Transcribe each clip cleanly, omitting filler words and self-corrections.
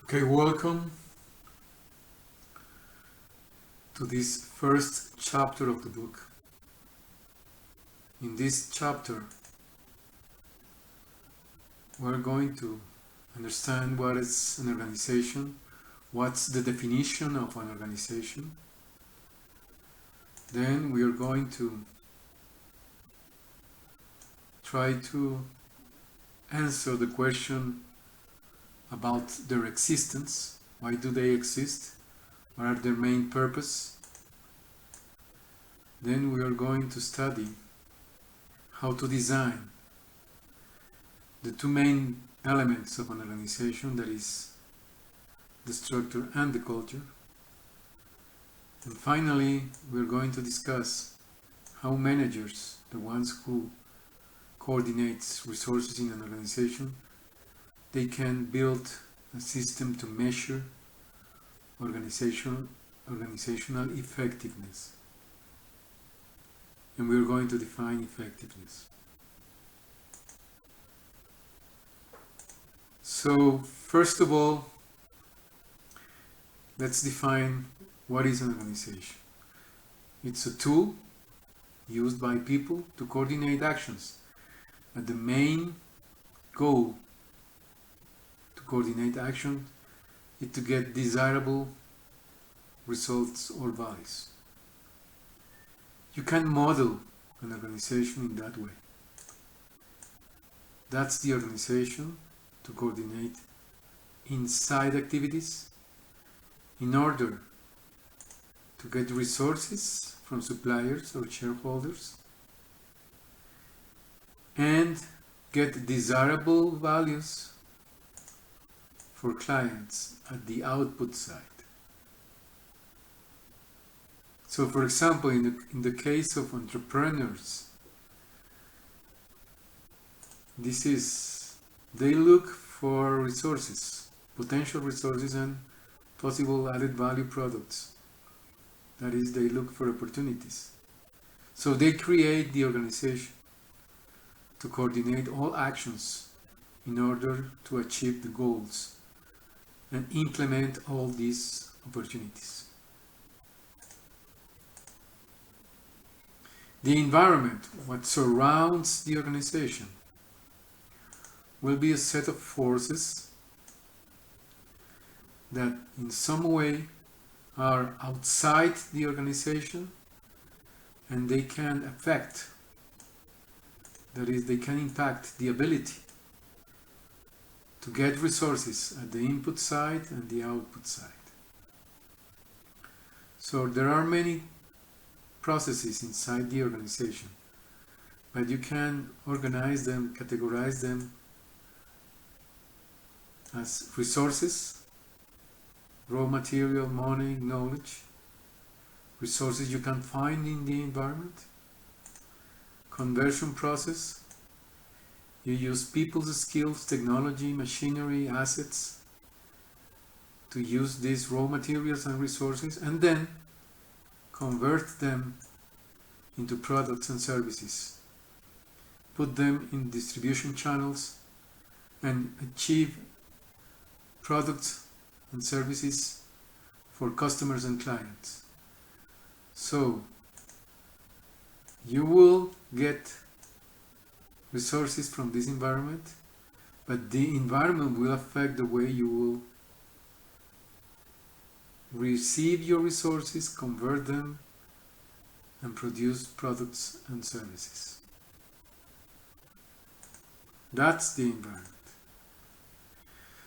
Okay, welcome to this first chapter of the book. In this chapter, we're going to understand what is an organization, what's the definition of an organization. Then we are going to try to answer the question about their existence. Why do they exist? What are their main purpose? Then we are going to study how to design the two main elements of an organization, that is the structure and the culture. And finally, we're going to discuss how managers, the ones who coordinate resources in an organization, they can build a system to measure organizational effectiveness. And we're going to define effectiveness. So, first of all, let's define what is an organization. It's a tool used by people to coordinate actions. And the main goal to coordinate action is to get desirable results or values. You can model an organization in that way. That's the organization to coordinate inside activities in order to get resources from suppliers or shareholders and get desirable values for clients at the output side. So, for example, in the case of entrepreneurs, they look for resources, potential resources and possible added value products. That is, they look for opportunities. So they create the organization to coordinate all actions in order to achieve the goals and implement all these opportunities. The environment, what surrounds the organization, will be a set of forces that in some way are outside the organization and they can affect, that is, they can impact the ability to get resources at the input side and the output side. So there are many processes inside the organization, but you can organize them, categorize them as resources, raw material, money, knowledge, resources you can find in the environment, conversion process, you use people's skills, technology, machinery, assets to use these raw materials and resources and then convert them into products and services, put them in distribution channels and achieve products and services for customers and clients. So you will get resources from this environment, but the environment will affect the way you will receive your resources, convert them, and produce products and services. That's the environment.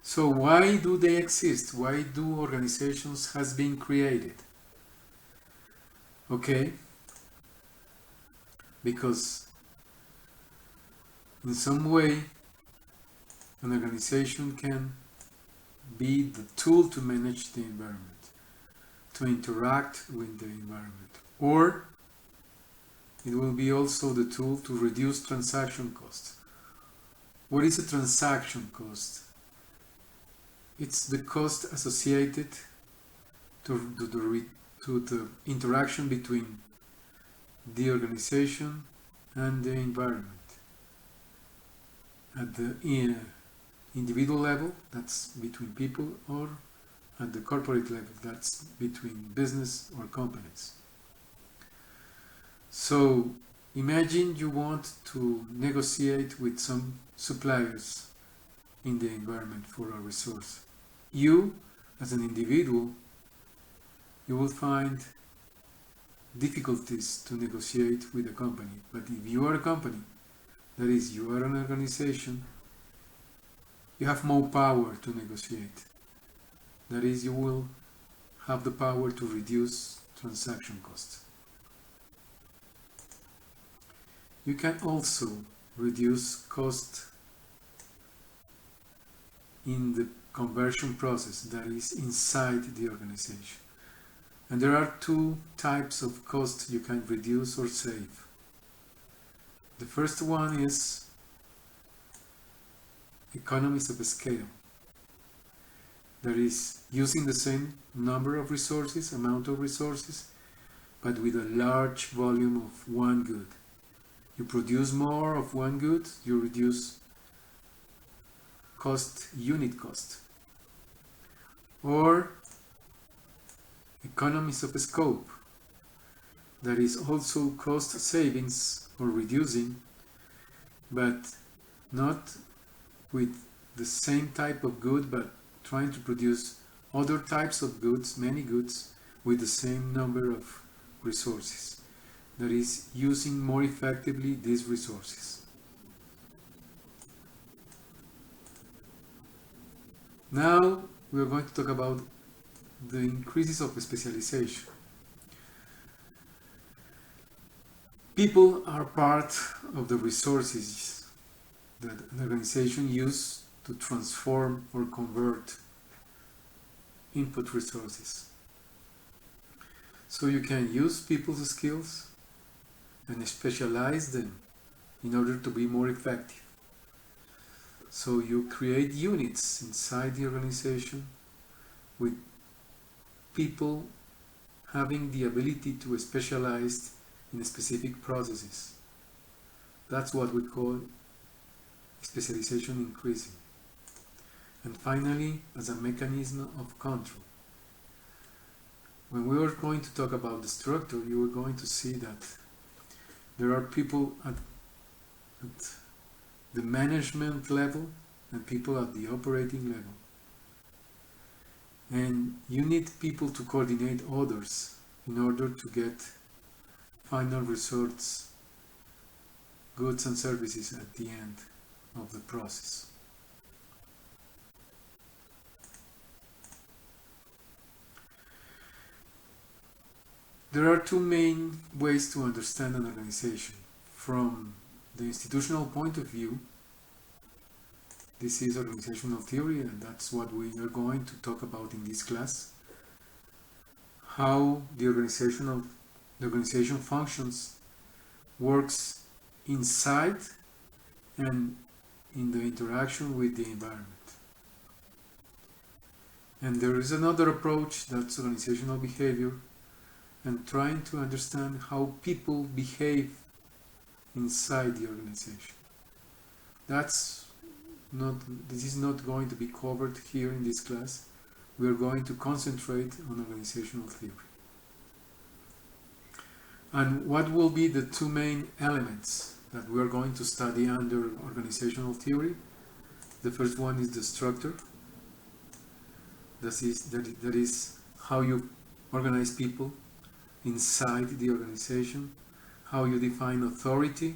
So why do they exist? Why do organizations has been created? Okay, because in some way an organization can be the tool to manage the environment, to interact with the environment, or it will be also the tool to reduce transaction costs. What is a transaction cost? It's the cost associated to the interaction between the organization and the environment at the individual level, that's between people, or at the corporate level, that's between business or companies. So imagine you want to negotiate with some suppliers in the environment for a resource. You, as an individual, you will find difficulties to negotiate with a company. But if you are a company, that is, you are an organization, you have more power to negotiate. That is, you will have the power to reduce transaction costs. You can also reduce cost in the conversion process, that is, inside the organization. And there are two types of cost you can reduce or save. The first one is economies of scale. That is, using the same number of resources, amount of resources, but with a large volume of one good. You produce more of one good, you reduce cost, unit cost. Or economies of scope. That is also cost savings or reducing, but not with the same type of good, but trying to produce other types of goods, many goods, with the same number of resources. That is, using more effectively these resources. Now we are going to talk about the increases of specialization. People are part of the resources that an organization uses to transform or convert input resources. So you can use people's skills and specialize them in order to be more effective. So you create units inside the organization with people having the ability to specialize in specific processes. That's what we call specialization increasing. And finally, as a mechanism of control. When we are going to talk about the structure, you are going to see that there are people at the management level and people at the operating level. And you need people to coordinate others in order to get final results, goods and services at the end of the process. There are two main ways to understand an organization. From the institutional point of view, this is organizational theory, and that's what we are going to talk about in this class. How the organization functions, works inside and in the interaction with the environment. And there is another approach, that's organizational behavior, and trying to understand how people behave inside the organization. This is not going to be covered here in this class. We are going to concentrate on organizational theory. And what will be the two main elements that we are going to study under organizational theory? The first one is the structure. That is how you organize people inside the organization, how you define authority,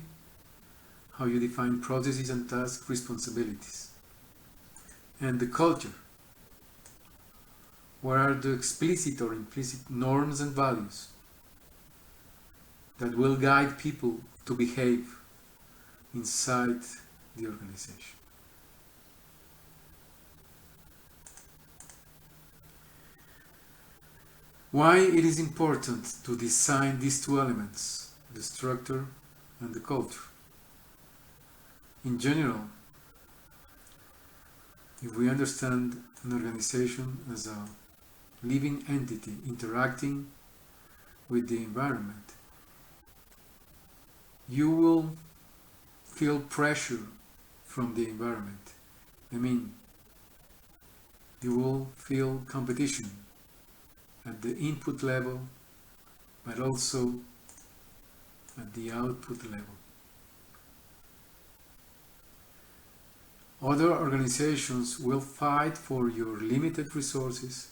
how you define processes and task responsibilities. And the culture. What are the explicit or implicit norms and values that will guide people to behave inside the organization? Why it is important to design these two elements, the structure and the culture? In general, if we understand an organization as a living entity interacting with the environment, you will feel pressure from the environment I mean, you will feel competition at the input level, but also at the output level. Other organizations will fight for your limited resources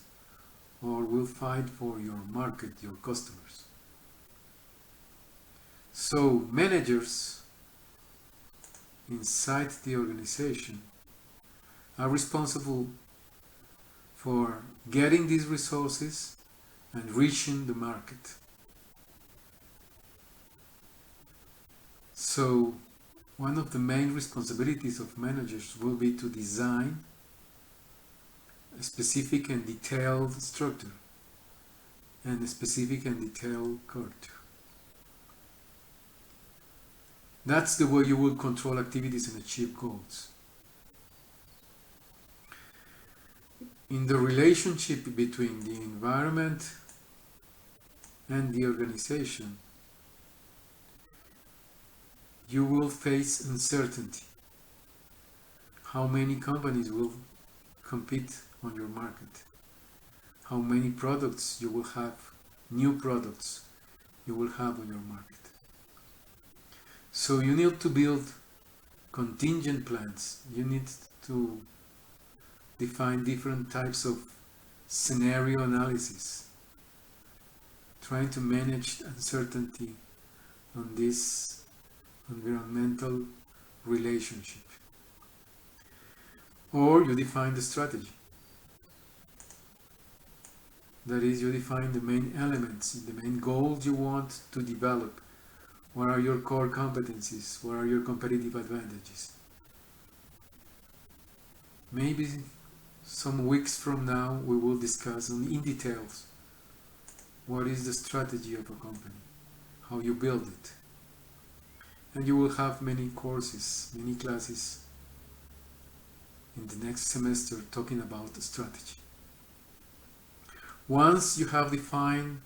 or will fight for your market, your customers. So managers inside the organization are responsible for getting these resources and reaching the market. So one of the main responsibilities of managers will be to design a specific and detailed structure and a specific and detailed culture. That's the way you will control activities and achieve goals. In the relationship between the environment and the organization, you will face uncertainty. How many companies will compete on your market? How many products you will have, new products you will have on your market? So you need to build contingent plans. You need to define different types of scenario analysis, trying to manage uncertainty on this environmental relationship. Or you define the strategy. That is, you define the main elements, the main goals you want to develop. What are your core competencies? What are your competitive advantages? Maybe some weeks from now we will discuss in details what is the strategy of a company, how you build it. And you will have many courses, many classes in the next semester talking about the strategy. Once you have defined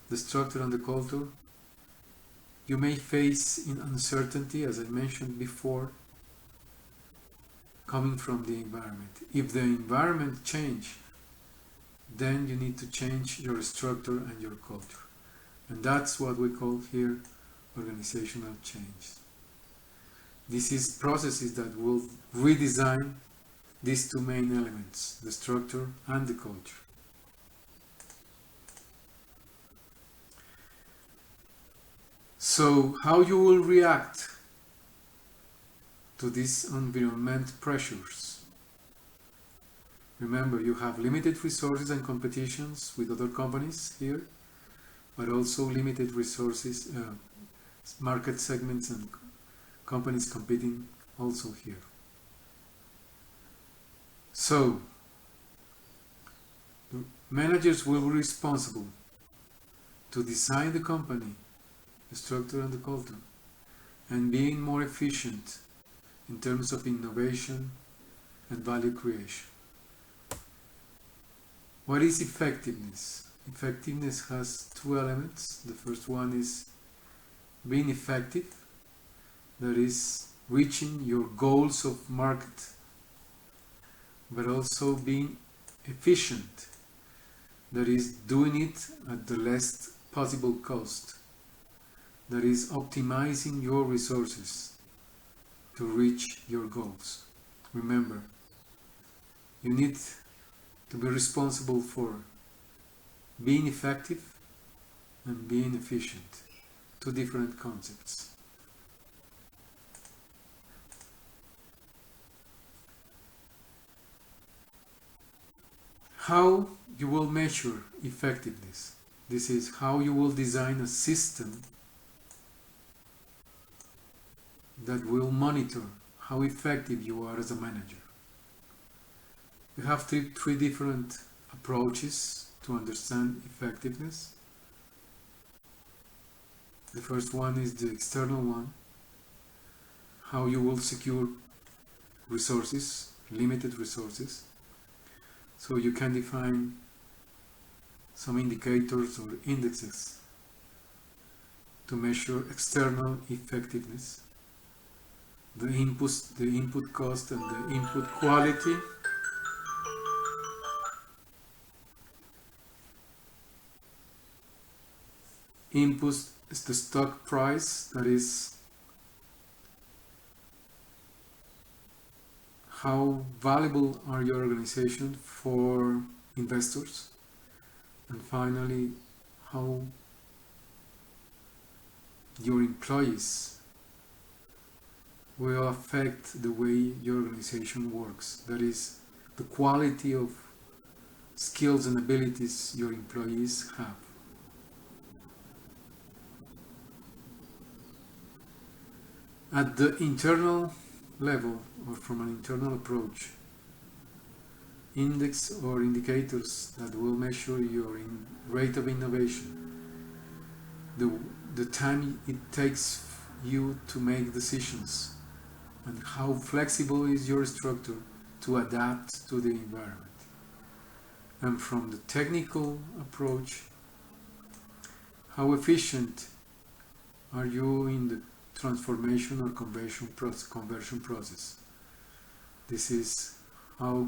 the structure and the culture, you may face in uncertainty, as I mentioned before, coming from the environment. If the environment changes, then you need to change your structure and your culture. And that's what we call here organizational change. This is processes that will redesign these two main elements, the structure and the culture. So how you will react to these environment pressures? Remember, you have limited resources and competitions with other companies here, but also limited resources, market segments and companies competing also here. So, managers will be responsible to design the company, the structure and the culture, and being more efficient in terms of innovation and value creation. What is effectiveness? Effectiveness has two elements. The first one is being effective, that is reaching your goals of market, but also being efficient, that is doing it at the least possible cost, that is optimizing your resources to reach your goals. Remember, you need to be responsible for being effective and being efficient, two different concepts. How you will measure effectiveness. This is how you will design a system that will monitor how effective you are as a manager. We have three different approaches to understand effectiveness. The first one is the external one, how you will secure resources, limited resources. So you can define some indicators or indexes to measure external effectiveness. the input cost and the input quality. Input is the stock price, that is how valuable are your organization for investors, and finally how your employees will affect the way your organization works, that is the quality of skills and abilities your employees have. At the internal level, or from an internal approach, index or indicators that will measure your rate of innovation, the time it takes you to make decisions, and how flexible is your structure to adapt to the environment. And from the technical approach, how efficient are you in the transformation or conversion process. This is how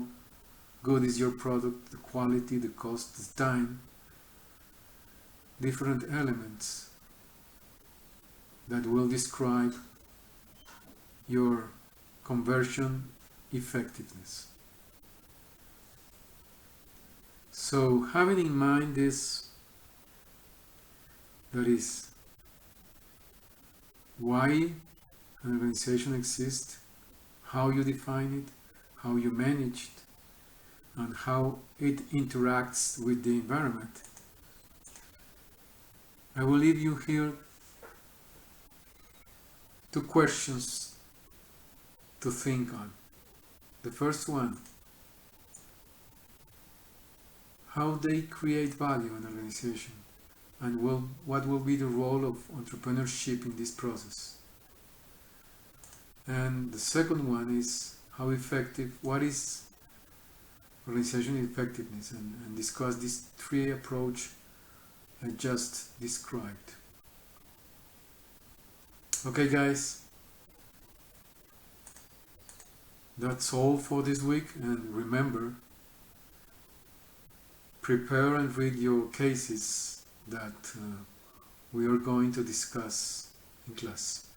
good is your product, the quality, the cost, the time, different elements that will describe your conversion effectiveness. So having in mind this, that is why an organization exists, how you define it, how you manage it, and how it interacts with the environment, I will leave you here two questions to think on. The first one, how they create value in an organization, and what will be the role of entrepreneurship in this process. And the second one is what is organizational effectiveness, and discuss these three approaches I just described. Okay guys, that's all for this week, and remember, prepare and read your cases that we are going to discuss in class.